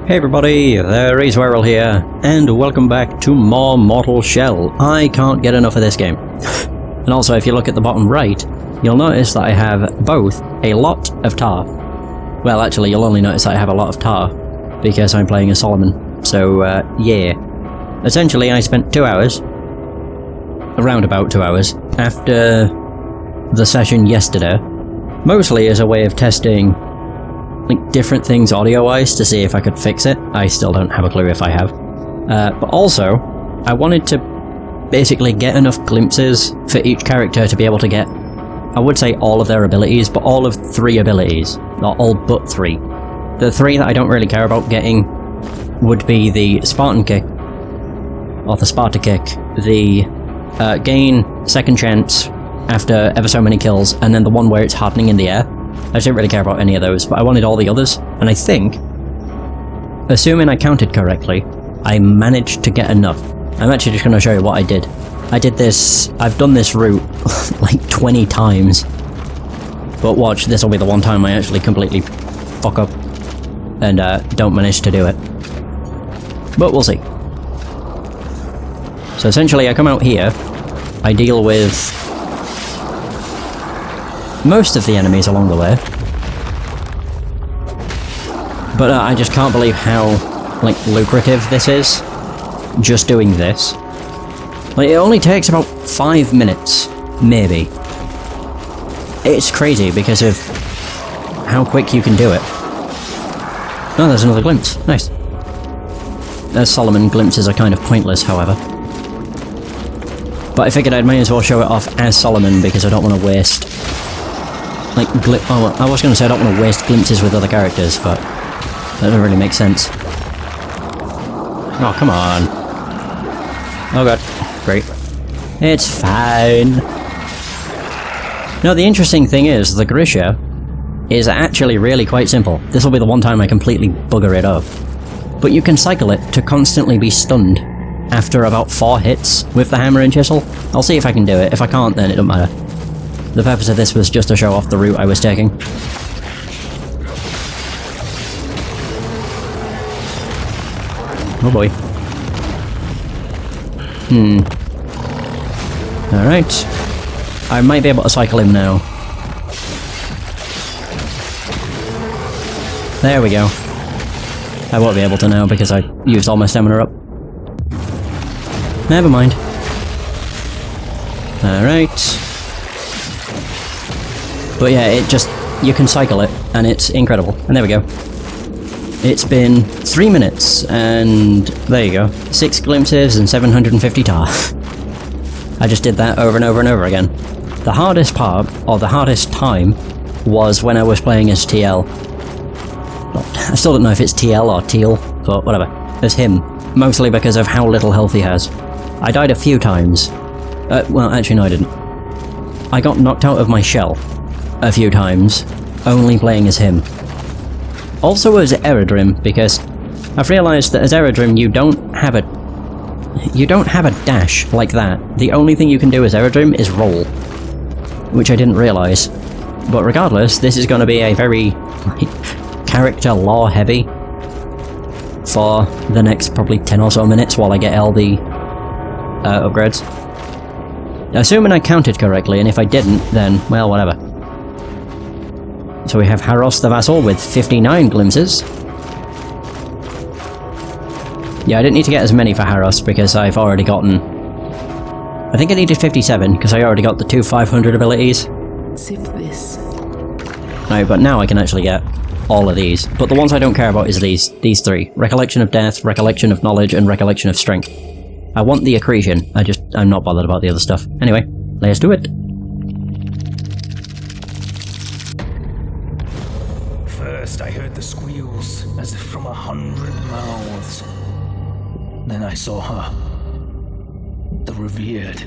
Hey everybody, the Racewearel here, and welcome back to more Mortal Shell. I can't get enough of this game. And also, if you look at the bottom right, you'll notice that I have both a lot of tar. Well, actually, you'll only notice that I have a lot of tar, because I'm playing as Solomon. So, yeah. Essentially, I spent 2 hours, around about 2 hours, after the session yesterday, mostly as a way of testing like different things audio-wise to see if I could fix it. I still don't have a clue if I have. But also, I wanted to basically get enough glimpses for each character to be able to get, I would say all of their abilities, but all of 3 abilities. Not all but 3. The 3 that I don't really care about getting would be the Spartan Kick, or the Sparta Kick, the gain second chance after ever so many kills, and then the one where it's hardening in the air. I didn't really care about any of those, but I wanted all the others, and I think, assuming I counted correctly, I managed to get enough. I'm actually just going to show you what I did. I've done this route like 20 times, but watch, this will be the one time I actually completely fuck up and don't manage to do it. But we'll see. So essentially I come out here, I deal with most of the enemies along the way, but I just can't believe how like lucrative this is, just doing this. Like, it only takes about 5 minutes, maybe. It's crazy because of how quick you can do it. Oh, there's another glimpse. Nice. As Solomon, glimpses are kind of pointless, however. But I figured I might as well show it off as Solomon because I don't want to waste like oh, I was going to say I don't want to waste glimpses with other characters, but that doesn't really make sense. Oh, come on. Oh god. Great. It's fine. No, the interesting thing is, the Grisha is actually really quite simple. This will be the one time I completely bugger it up. But you can cycle it to constantly be stunned after about 4 hits with the hammer and chisel. I'll see if I can do it. If I can't, then it don't matter. The purpose of this was just to show off the route I was taking. Oh boy. Alright. I might be able to cycle him now. There we go. I won't be able to now because I used all my stamina up. Never mind. Alright. But yeah, you can cycle it, and it's incredible. And there we go. It's been 3 minutes, and there you go. 6 glimpses and 750 tar. I just did that over and over and over again. The hardest part, or the hardest time, was when I was playing as TL. I still don't know if it's TL or Teal, but whatever. As him. Mostly because of how little health he has. I died a few times. Well, actually no I didn't. I got knocked out of my shell a few times, only playing as him. Also as Eredrim, because I've realised that as Eredrim you don't have a dash like that. The only thing you can do as Eredrim is roll, which I didn't realise. But regardless, this is going to be a very character lore heavy for the next probably 10 or so minutes while I get all the upgrades. Assuming I counted correctly, and if I didn't, then, well, whatever. So we have Haros the Vassal with 59 glimpses. Yeah, I didn't need to get as many for Haros because I've already gotten... I think I needed 57 because I already got the 2 500 abilities. Sip this. No, but now I can actually get all of these. But the ones I don't care about is these 3. Recollection of Death, Recollection of Knowledge, and Recollection of Strength. I want the accretion, I'm not bothered about the other stuff. Anyway, let's do it. First I heard the squeals, as if from 100 mouths. Then I saw her. The revered.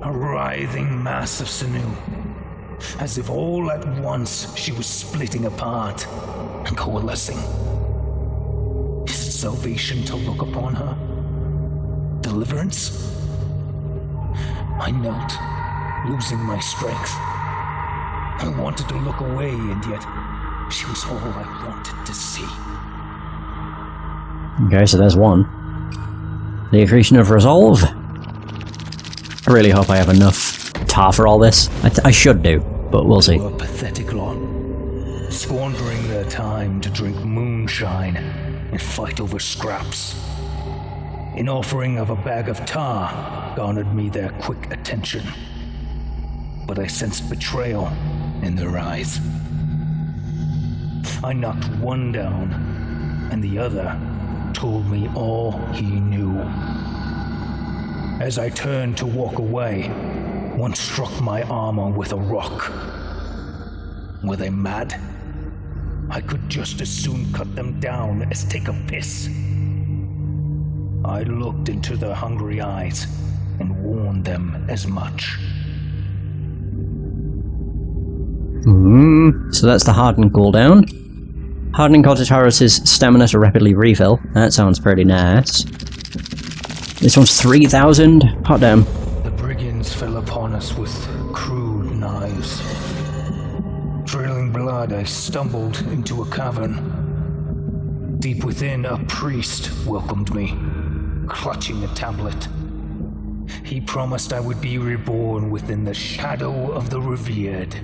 A writhing mass of sinew. As if all at once she was splitting apart and coalescing. Is it salvation to look upon her? Deliverance? I knelt, losing my strength. I wanted to look away, and yet she was all I wanted to see. Okay, so there's one. The accretion of resolve. I really hope I have enough tar for all this. I should do, but we'll see. A pathetic lot, squandering their time to drink moonshine and fight over scraps. An offering of a bag of tar garnered me their quick attention, but I sensed betrayal in their eyes. I knocked one down, and the other told me all he knew. As I turned to walk away, one struck my armor with a rock. Were they mad? I could just as soon cut them down as take a piss. I looked into their hungry eyes and warned them as much. So that's the harden cooldown. Hardening causes Horus's stamina to rapidly refill. That sounds pretty nice. This one's 3,000. Hot damn. The brigands fell upon us with crude knives. Trailing blood, I stumbled into a cavern. Deep within, a priest welcomed me, clutching a tablet. He promised I would be reborn within the shadow of the revered.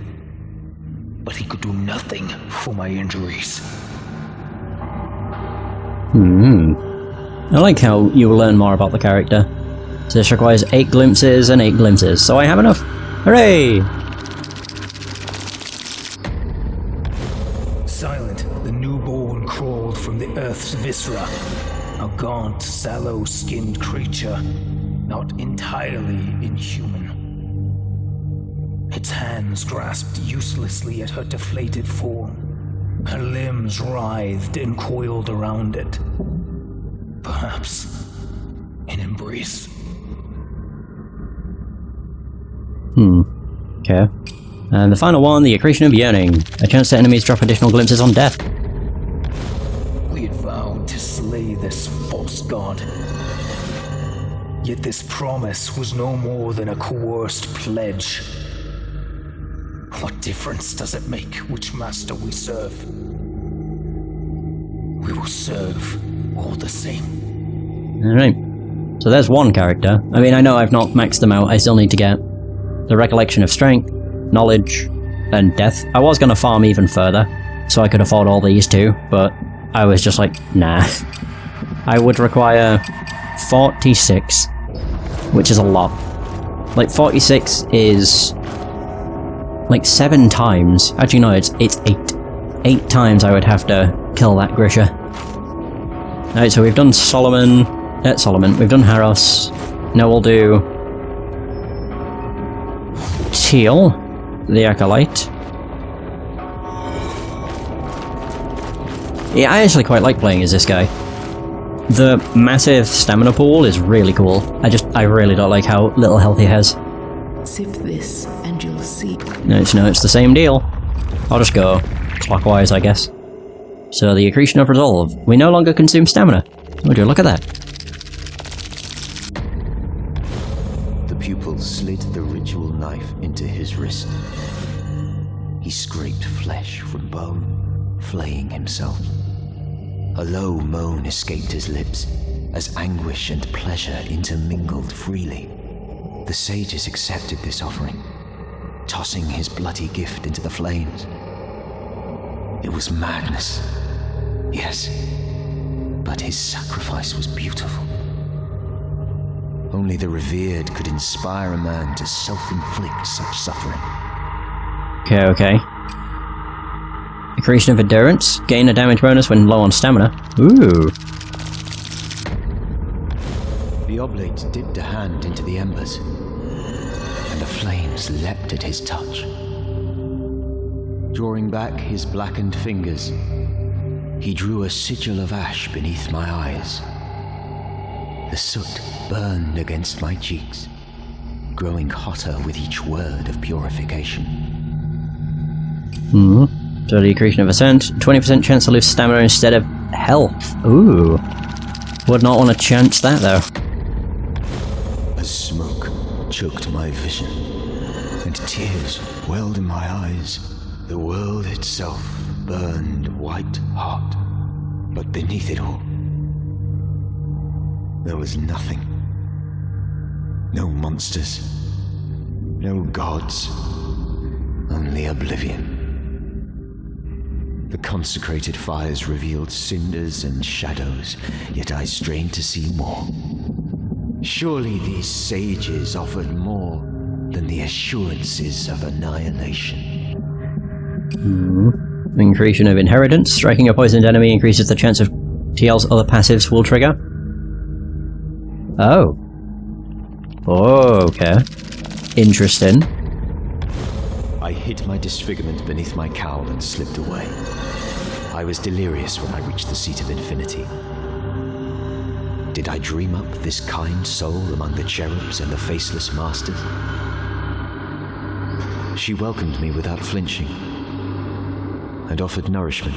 But he could do nothing for my injuries. I like how you will learn more about the character. So this requires 8 glimpses and 8 glimpses, so I have enough. Hooray! Silent, the newborn crawled from the earth's viscera. A gaunt, sallow-skinned creature, not entirely inhuman. Its hands grasped uselessly at her deflated form. Her limbs writhed and coiled around it. Perhaps an embrace. Okay. And the final one, the accretion of yearning. A chance that enemies drop additional glimpses on death. We had vowed to slay this false god. Yet this promise was no more than a coerced pledge. What difference does it make which master we serve? We will serve all the same. Alright. So there's one character. I mean, I know I've not maxed them out. I still need to get the recollection of strength, knowledge, and death. I was going to farm even further, so I could afford all these too, but I was just like, nah. I would require 46, which is a lot. Like, 46 is like 7 times. Actually, no, it's 8. 8 times I would have to kill that Grisha. Alright, so we've done Solomon. We've done Haros. Now we'll do Teal, the Acolyte. Yeah, I actually quite like playing as this guy. The massive stamina pool is really cool. I really don't like how little health he has. Sip this and you'll see. No, it's the same deal. I'll just go clockwise, I guess. So the accretion of resolve. We no longer consume stamina. Would you look at that? The pupil slid the ritual knife into his wrist. He scraped flesh from bone, flaying himself. A low moan escaped his lips as anguish and pleasure intermingled freely. The sages accepted this offering, tossing his bloody gift into the flames. It was madness, yes, but his sacrifice was beautiful. Only the revered could inspire a man to self-inflict such suffering. Okay. Accretion of endurance. Gain a damage bonus when low on stamina. Ooh. The oblate dipped a hand into the embers, and the flames leapt at his touch. Drawing back his blackened fingers, he drew a sigil of ash beneath my eyes. The soot burned against my cheeks, growing hotter with each word of purification. So the accretion of ascent. 20% chance to lose stamina instead of health. Ooh. Would not want to chance that though. As smoke choked my vision, and tears welled in my eyes, the world itself burned white hot. But beneath it all, There was nothing. No monsters. No gods. Only oblivion. The consecrated fires revealed cinders and shadows, yet I strained to see more. Surely these sages offered more than the assurances of annihilation. Increase of inheritance. Striking a poisoned enemy increases the chance of TL's other passives will trigger. Oh. Okay. Interesting. I hid my disfigurement beneath my cowl and slipped away. I was delirious when I reached the seat of infinity. Did I dream up this kind soul among the cherubs and the faceless masters? She welcomed me without flinching and offered nourishment.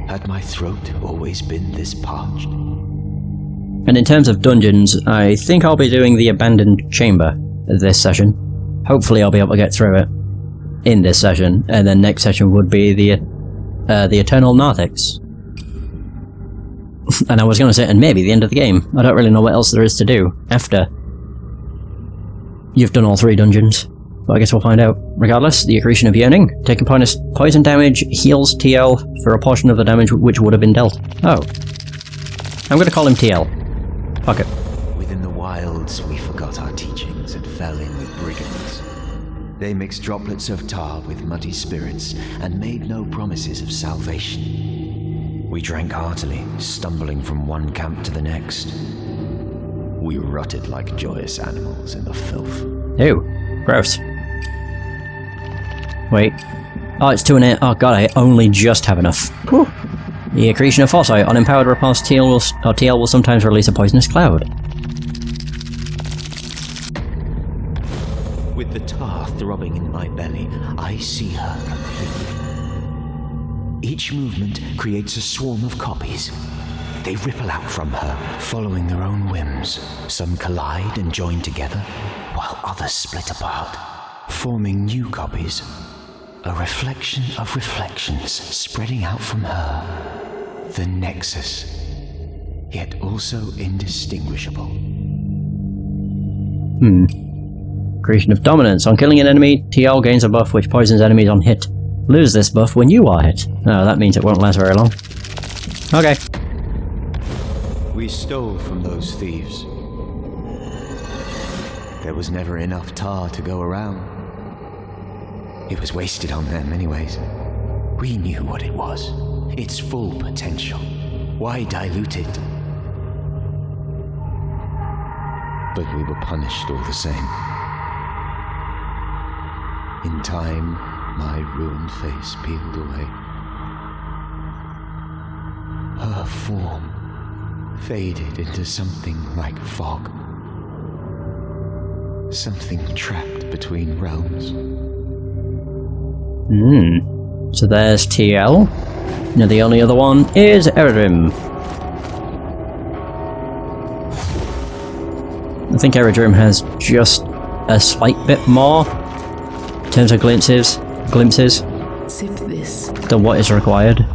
Had my throat always been this parched? And in terms of dungeons, I think I'll be doing the abandoned chamber this session. Hopefully I'll be able to get through it in this session, and then next session would be the Eternal Narthex. And I was going to say, and maybe the end of the game. I don't really know what else there is to do after you've done all 3 dungeons, but I guess we'll find out. Regardless, the accretion of yearning. Taking poison damage heals TL for a portion of the damage which would have been dealt. Oh. I'm going to call him TL. Fuck it. Within the wilds, we forgot our teachings and fell in with brigands. They mixed droplets of tar with muddy spirits and made no promises of salvation. We drank heartily, stumbling from one camp to the next. We rotted like joyous animals in the filth. Ew. Gross. Wait. Oh, it's 2 and 8. Oh god, I only just have enough. Whew. The accretion of foresight. On empowered repulse, TL will sometimes release a poisonous cloud. With the tar throbbing in my belly, I see her completely. Each movement creates a swarm of copies. They ripple out from her, following their own whims. Some collide and join together, while others split apart, forming new copies. A reflection of reflections spreading out from her. The nexus, yet also indistinguishable. Creation of dominance. On killing an enemy, TL gains a buff which poisons enemies on hit. Lose this buff when you are hit. Oh, that means it won't last very long. Okay. We stole from those thieves. There was never enough tar to go around. It was wasted on them anyways. We knew what it was. Its full potential. Why dilute it? But we were punished all the same. In time, my ruined face peeled away. Her form faded into something like fog. Something trapped between realms. So there's TL. Now the only other one is Eredrim. I think Eredrim has just a slight bit more in terms of glimpses Sip this. than what is required.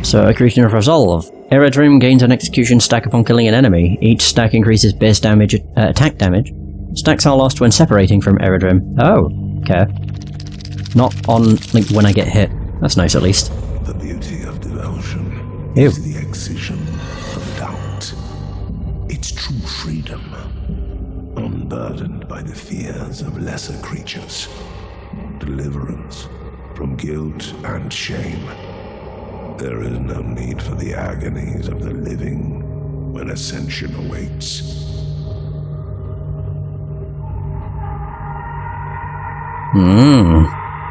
So, accretion of resolve. Eredrim gains an execution stack upon killing an enemy. Each stack increases base damage, attack damage. Stacks are lost when separating from Eredrim. Oh, okay. Not on, like, when I get hit. That's nice, at least. The beauty of devotion Ew. is the excision of doubt. It's true freedom, unburdened by the fears of lesser creatures. Deliverance from guilt and shame. There is no need for the agonies of the living when ascension awaits.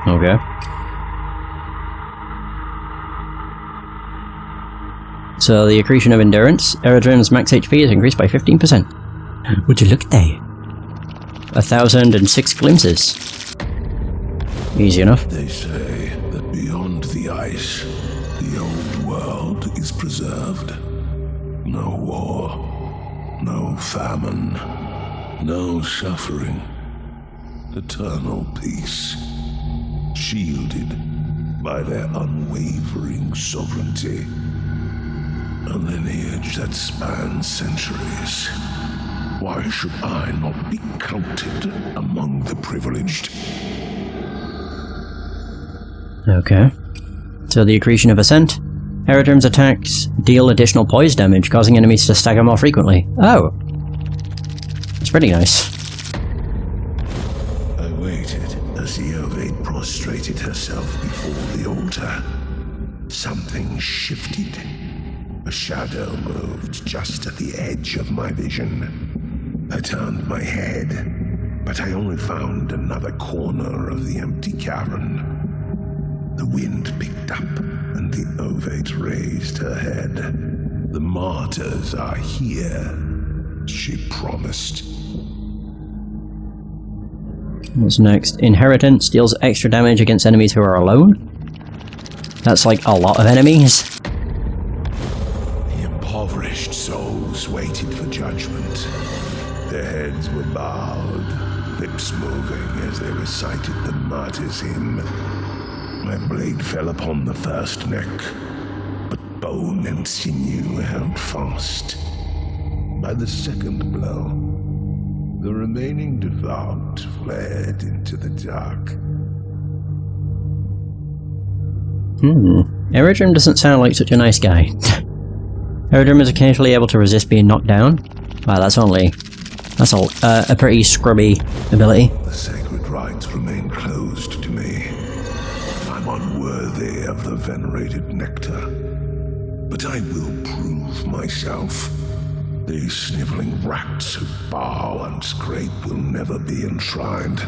Okay. So the accretion of endurance. Eredrim's max HP is increased by 15%. Would you look at that? 1,006 glimpses. Easy enough. They say that beyond the ice, the old world is preserved. No war, no famine, no suffering. Eternal peace, shielded by their unwavering sovereignty. A lineage that spans centuries. Why should I not be counted among the privileged? Okay. So the accretion of ascent. Aerodrom's attacks deal additional poise damage, causing enemies to stagger more frequently. Oh. That's pretty nice. I waited as the Ovate prostrated herself before the altar. Something shifted. A shadow moved just at the edge of my vision. I turned my head, but I only found another corner of the empty cavern. The wind picked up, and the Ovate raised her head. The martyrs are here, she promised. What's next? Inheritance deals extra damage against enemies who are alone? That's like a lot of enemies. The impoverished souls waited for judgment. Their heads were bowed, lips moving as they recited the martyr's hymn. My blade fell upon the first neck, but bone and sinew held fast. By the second blow, the remaining devout fled into the dark. Aerodrome doesn't sound like such a nice guy. Aerodrome is occasionally able to resist being knocked down. Wow, that's a pretty scrubby ability. The sacred rites remain closed to me. I'm unworthy of the venerated nectar. But I will prove myself. These sniveling rats who bow and scrape will never be enshrined.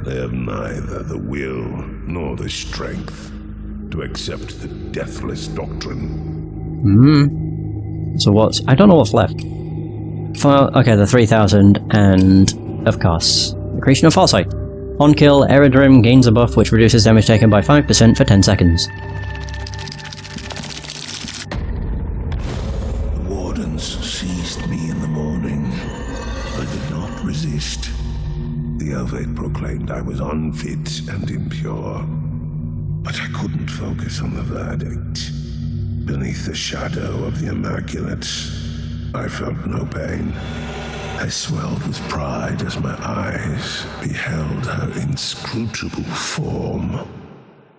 They have neither the will nor the strength to accept the deathless doctrine. So what's... I don't know what's left. Okay, the 3000 and, of course, accretion of foresight. On kill, Aerodrome gains a buff which reduces damage taken by 5% for 10 seconds. The wardens seized me in the morning. I did not resist. The Ovate proclaimed I was unfit and impure. But I couldn't focus on the verdict. Beneath the shadow of the Immaculate, I felt no pain. I swelled with pride as my eyes beheld her inscrutable form.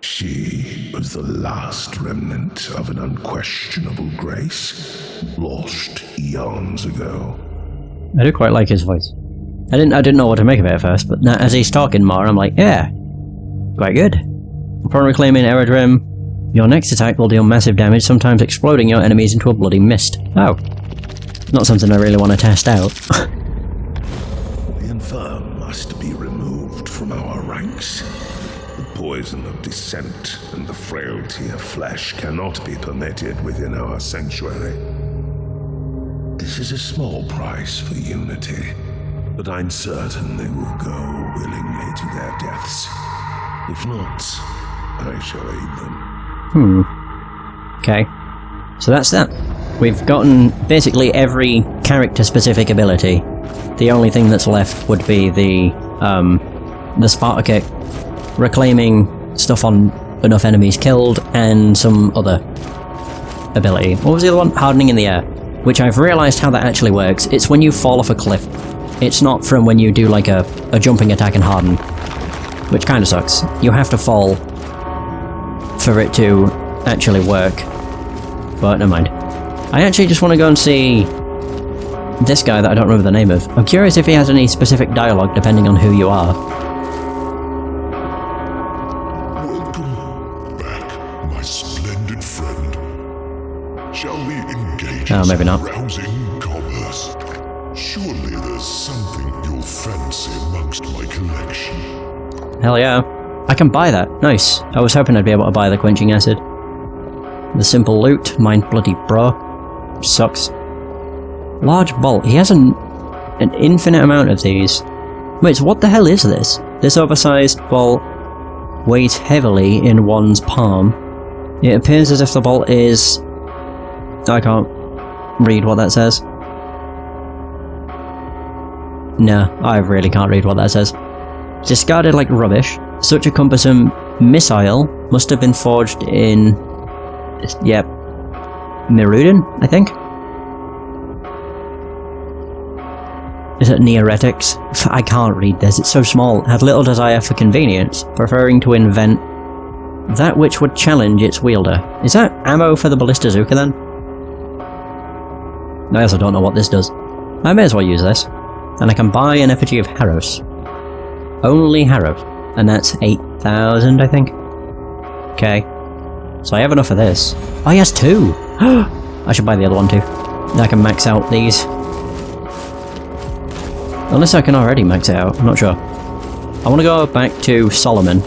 She was the last remnant of an unquestionable grace, lost eons ago. I do quite like his voice. I didn't know what to make of it at first, but now, as he's talking more, I'm like, yeah, quite good. Upon reclaiming Aerodrome, your next attack will deal massive damage, sometimes exploding your enemies into a bloody mist. Oh. Not something I really want to test out. The infirm must be removed from our ranks. The poison of dissent and the frailty of flesh cannot be permitted within our sanctuary. This is a small price for unity, but I'm certain they will go willingly to their deaths. If not, I shall aid them. Okay. So that's that. We've gotten basically every character-specific ability. The only thing that's left would be the Sparta kick, reclaiming stuff on enough enemies killed, and some other ability. What was the other one? Hardening in the air. Which I've realised how that actually works. It's when you fall off a cliff. It's not from when you do like a jumping attack and harden. Which kind of sucks. You have to fall for it to actually work. But never mind. I actually just want to go and see this guy that I don't remember the name of. I'm curious if he has any specific dialogue depending on who you are. Welcome back, my splendid friend. Shall we engage maybe not. rousing commerce? Surely there's something you'll fancy amongst my collection. Hell yeah. I can buy that. Nice. I was hoping I'd be able to buy the quenching acid. The simple loot. Mind bloody bro. Sucks. Large bolt. He has an infinite amount of these. Wait, so what the hell is this? This oversized bolt weighs heavily in one's palm. It appears as if the bolt is... I can't read what that says. No, I really can't read what that says. Discarded like rubbish. Such a cumbersome missile must have been forged in... Yep. Mirudin, I think? Is it Neoretics? I can't read this, it's so small. Had little desire for convenience, preferring to invent that which would challenge its wielder. Is that ammo for the ballista bazooka then? I also don't know what this does. I may as well use this. And I can buy an effigy of Haros. Only Haros. And that's 8,000, I think. Okay. So I have enough of this. Oh, he has 2! I should buy the other one too. I can max out these. Unless I can already max it out, I'm not sure. I want to go back to Solomon.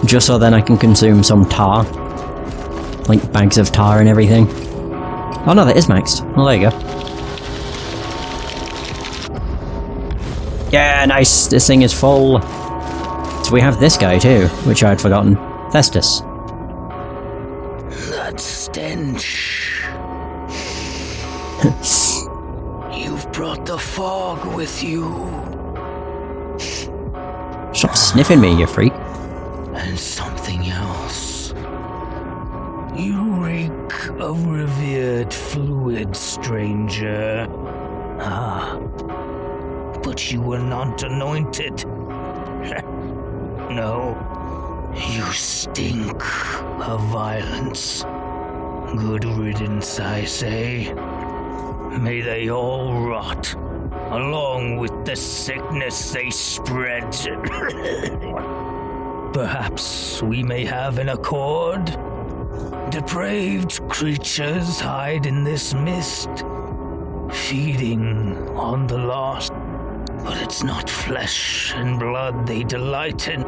Just so then I can consume some tar. Like bags of tar and everything. Oh no, that is maxed. Well, there you go. Yeah, nice! This thing is full! So we have this guy too, which I'd forgotten. Festus. That stench. You've brought the fog with you. Stop sniffing me, you freak. And something else. You reek of revered fluid, stranger. Ah. But you were not anointed. No. You stink of violence. Good riddance, I say. May they all rot, along with the sickness they spread. Perhaps we may have an accord? Depraved creatures hide in this mist, feeding on the lost. But it's not flesh and blood they delight in.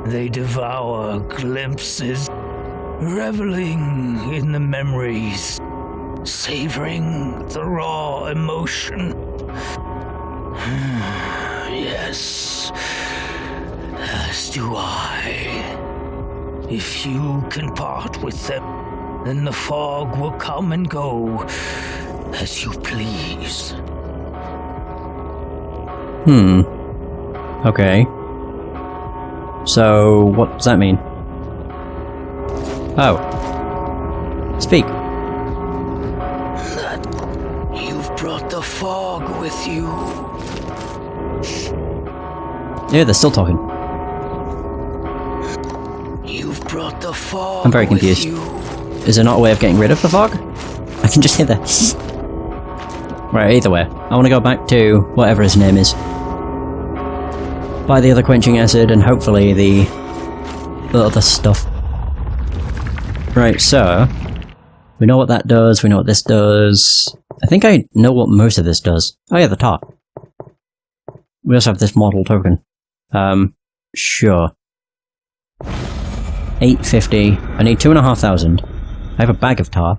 They devour glimpses, reveling in the memories, savoring the raw emotion. Yes, as do I. If you can part with them, then the fog will come and go as you please. Okay. So, what does that mean? Oh. Speak. That you've brought the fog with you. Yeah, they're still talking. You've brought the fog. I'm very confused. Is there not a way of getting rid of the fog? I can just hear that. Right, either way. I want to go back to whatever his name is. Buy the other quenching acid and hopefully the other stuff. Right, so we know what that does, we know what this does. I think I know what most of this does. Oh yeah, the top. We also have this model token. Sure. 850. I need 2,500. I have a bag of tar.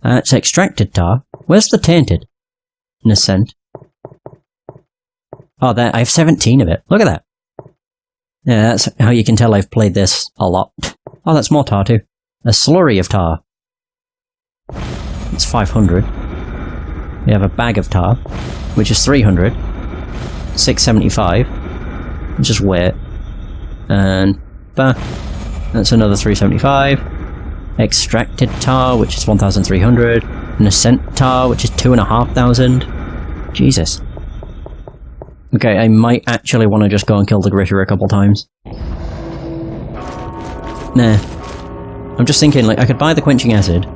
It's extracted tar. Where's the tainted? In a scent. Oh, there, I have 17 of it. Look at that. Yeah, that's how you can tell I've played this a lot. Oh, that's more tar too. A slurry of tar. It's 500. We have a bag of tar, which is 300. 675. Just wait. And that's another 375. Extracted tar, which is 1,300. And ascent tar, which is 2,500. Jesus. Okay, I might actually want to just go and kill the Grisher a couple times. Nah. I'm just thinking, like, I could buy the quenching acid.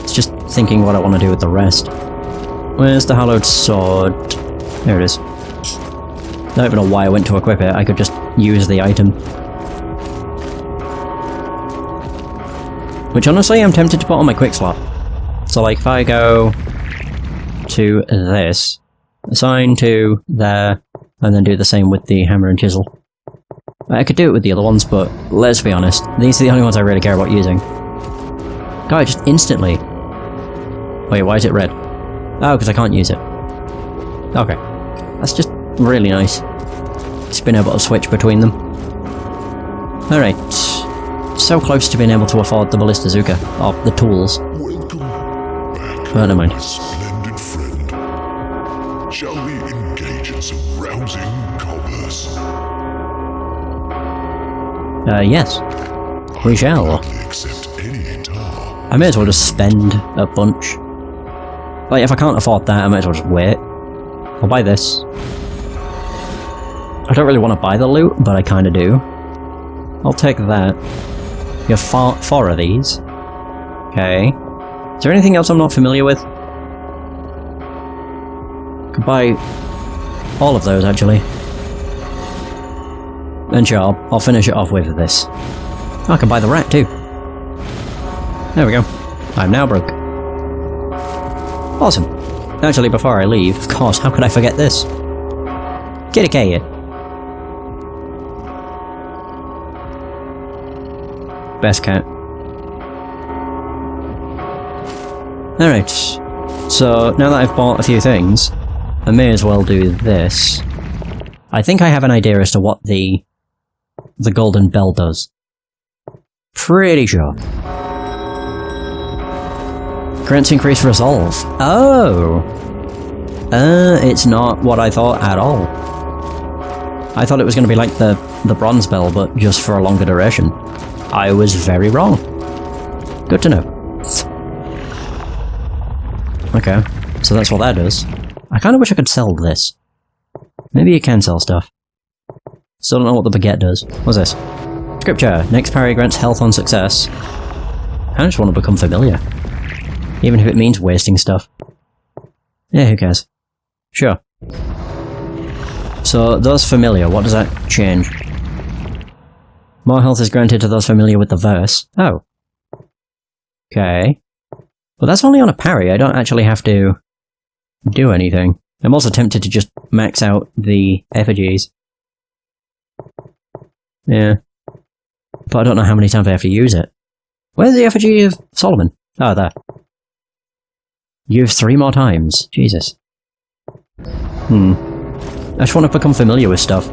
It's just thinking what I want to do with the rest. Where's the hallowed sword? There it is. I don't even know why I went to equip it, I could just use the item. Which honestly, I'm tempted to put on my quick slot. So like, if I go to this, assign to there, and then do the same with the hammer and chisel. I could do it with the other ones, but let's be honest, these are the only ones I really care about using. God, just instantly. Wait, why is it red? Oh, because I can't use it. Okay. That's just really nice. Just being able to switch between them. Alright. So close to being able to afford the ballista bazooka, or the tools. Welcome back, Oh, never mind. splendid friend. Shall we engage in some rousing commerce? Yes. We shall. Gladly accept any tar. I may as well just spend a bunch. Like, if I can't afford that, I might as well just wait. I'll buy this. I don't really want to buy the loot, but I kind of do. I'll take that. You have four of these. Okay. Is there anything else I'm not familiar with? Could buy all of those, actually. And sure, I'll finish it off with this. Oh, I can buy the rat, too. There we go. I'm now broke. Awesome. Actually, before I leave, of course, how could I forget this? Kitty K. Best cat. Alright. So, now that I've bought a few things, I may as well do this. I think I have an idea as to what the golden bell does. Pretty sure. Grants increased resolve. Oh! It's not what I thought at all. I thought it was going to be like the bronze bell, but just for a longer duration. I was very wrong. Good to know. Okay, so that's what that does. I kind of wish I could sell this. Maybe you can sell stuff. Still don't know what the baguette does. What's this? Scripture. Next parry grants health on success. I just want to become familiar. Even if it means wasting stuff. Yeah, who cares? Sure. So, those familiar, what does that change? More health is granted to those familiar with the verse. Oh. Okay. Well, that's only on a parry. I don't actually have to do anything. I'm also tempted to just max out the effigies. Yeah. But I don't know how many times I have to use it. Where's the effigy of Solomon? Oh, there. Use 3 more times. Jesus. I just want to become familiar with stuff.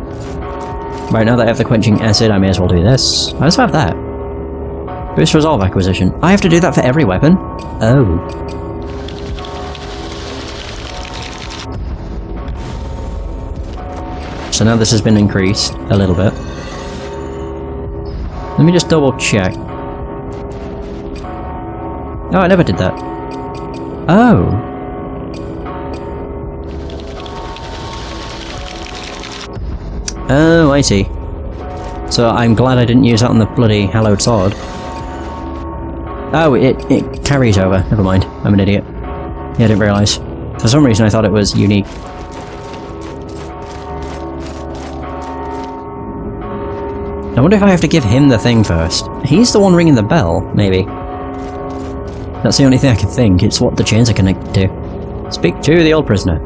Right, now that I have the quenching acid, I may as well do this. I also have that. Boost resolve acquisition. I have to do that for every weapon? Oh. So now this has been increased a little bit. Let me just double check. Oh, I never did that. Oh. Oh, I see. So I'm glad I didn't use that on the bloody hallowed sword. Oh, it carries over. Never mind. I'm an idiot. Yeah, I didn't realise. For some reason I thought it was unique. I wonder if I have to give him the thing first. He's the one ringing the bell, maybe. That's the only thing I can think. It's what the chains are connected to. Speak to the old prisoner.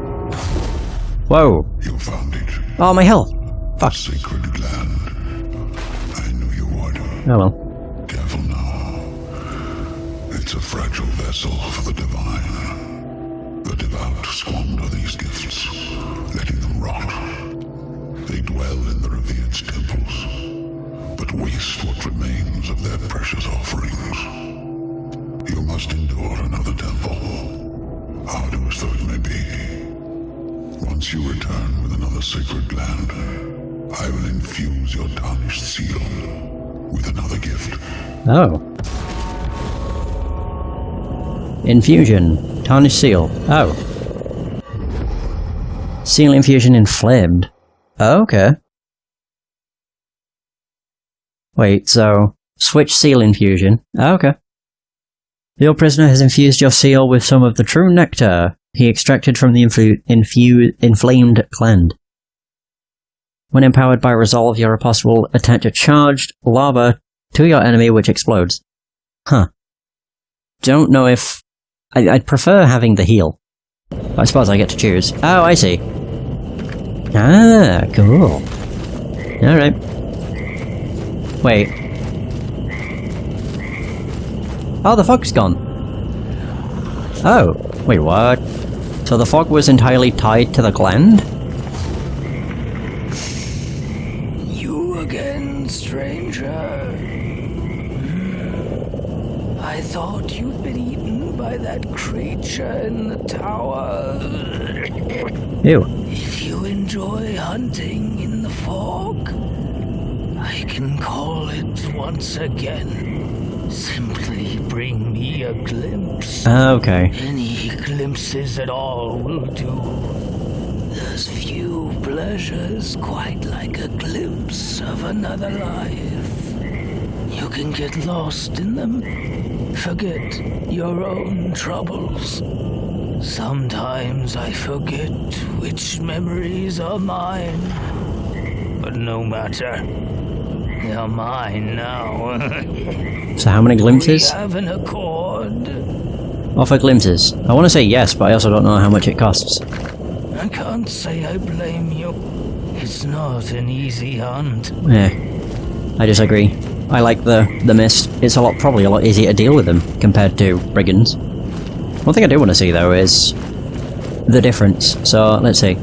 Whoa. You found it. Oh, my health. Fuck. Sacred land. I knew you would. Oh well. Careful now. It's a fragile vessel for the divine. The devout squander these gifts, letting them rot. They dwell in the revered's temples, but waste what remains of their precious offerings. You must endure another temple, arduous though it may be. Once you return with another sacred land, I will infuse your tarnished seal with another gift. Oh. Infusion. Tarnished seal. Oh. Seal infusion inflamed. Oh, okay. Wait, so... Switch seal infusion. Oh, okay. The old prisoner has infused your seal with some of the true nectar he extracted from the inflamed gland. When empowered by resolve, your apostle will attach a charged lava to your enemy which explodes. Huh. Don't know if... I'd prefer having the heal. I suppose I get to choose. Oh, I see. Ah, cool. Alright. Wait. Oh, the fog's gone. Oh, wait, what? So the fog was entirely tied to the gland? You again, stranger. I thought you'd been eaten by that creature in the tower. Ew. If you enjoy hunting in the fog, I can call it once again. Simply bring me a glimpse. Okay. Any glimpses at all will do. There's few pleasures quite like a glimpse of another life. You can get lost in them, forget your own troubles. Sometimes I forget which memories are mine. But no matter, they are mine now. So how many glimpses? We have an accord. Offer glimpses. I want to say yes, but I also don't know how much it costs. I can't say I blame you. It's not an easy hunt. Yeah, I disagree. I like the mist. It's probably a lot easier to deal with them compared to brigands. One thing I do want to see though is the difference. So let's see.